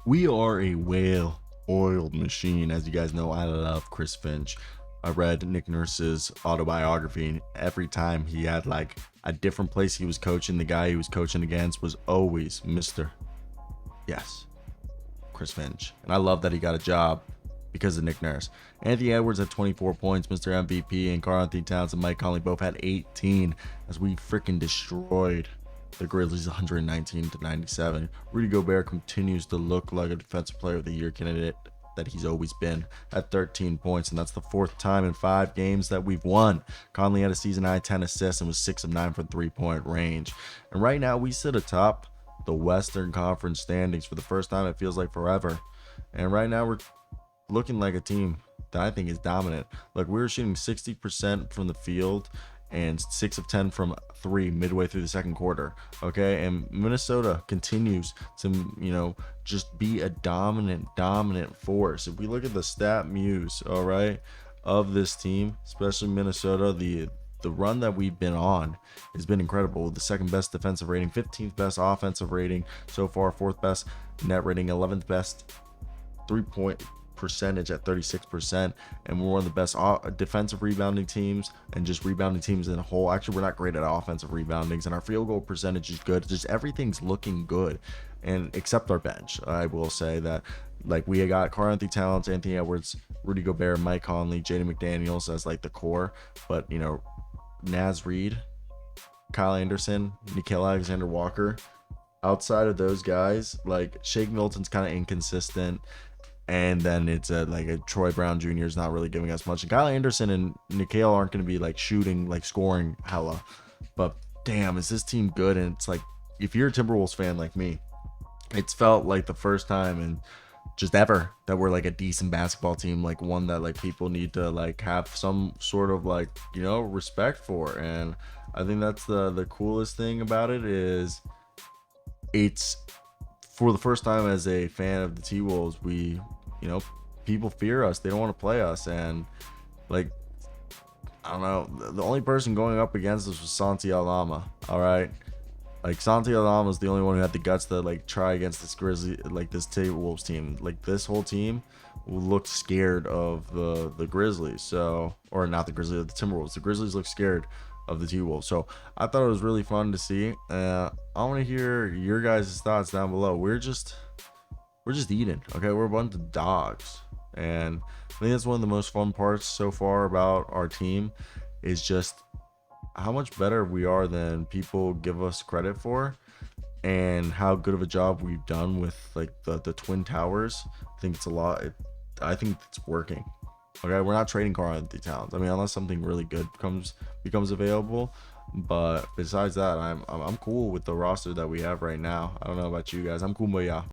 We are a well-oiled machine. As you guys know, I love Chris Finch. I read Nick Nurse's autobiography, and every time he had like a different place he was coaching, the guy he was coaching against was always Mr. Yes, Chris Finch. And I love that he got a job because of Nick Nurse. Anthony Edwards had 24 points, Mr. MVP, and Karl-Anthony Towns and Mike Conley both had 18 as we freaking destroyed the Grizzlies 119-97. Rudy Gobert continues to look like a defensive player of the year candidate that he's always been at 13 points, and that's the fourth time in 5 games that we've won. Conley had a season high 10 assists and was 6 of 9 from 3-point range. And right now we sit atop the Western Conference standings for the first time it feels like forever. And right now we're looking like a team that I think is dominant. Like, we were shooting 60% from the field and 6 of 10 from 3 midway through the second quarter. Okay, and Minnesota continues to, just be a dominant force. If we look at the stat muse, all right, of this team, especially Minnesota, the run that we've been on has been incredible. The second best defensive rating, 15th best offensive rating so far, 4th best net rating, 11th best 3-point percentage at 36%, and we're one of the best defensive rebounding teams and just rebounding teams in a whole. Actually, we're not great at offensive reboundings, and our field goal percentage is good. Just everything's looking good, and except our bench. I will say that, like, we got Karl-Anthony Towns, Anthony Edwards, Rudy Gobert, Mike Conley, Jaden McDaniels as like the core, but Naz Reid, Kyle Anderson, Nickeil Alexander-Walker. Outside of those guys, like, Shake Milton's kind of inconsistent. And then it's like a Troy Brown Jr. is not really giving us much. And Kyle Anderson and Nickeil aren't going to be like shooting, like scoring hella. But damn, is this team good? And it's like, if you're a Timberwolves fan like me, it's felt like the first time and just ever that we're like a decent basketball team, like one that like people need to like have some sort of like, respect for. And I think that's the coolest thing about it is it's for the first time as a fan of the T-Wolves, we, people fear us. They don't want to play us. And, like, I don't know. The only person going up against us was Santi Alama. All right. Like, Santi Alama is the only one who had the guts to, like, try against this this T-Wolves team. Like, this whole team looked scared of the Grizzlies. So, or not the Grizzlies, the Timberwolves. The Grizzlies looked scared of the T-Wolves. So I thought it was really fun to see. I want to hear your guys' thoughts down below. We're just eating. Okay, we're a bunch of dogs, and I think that's one of the most fun parts so far about our team is just how much better we are than people give us credit for, and how good of a job we've done with like the Twin Towers. I think it's a lot. I think it's working. Okay, we're not trading Karl-Anthony Towns. I mean, unless something really good becomes available. But besides that, I'm cool with the roster that we have right now. I don't know about you guys. I'm cool, but yeah.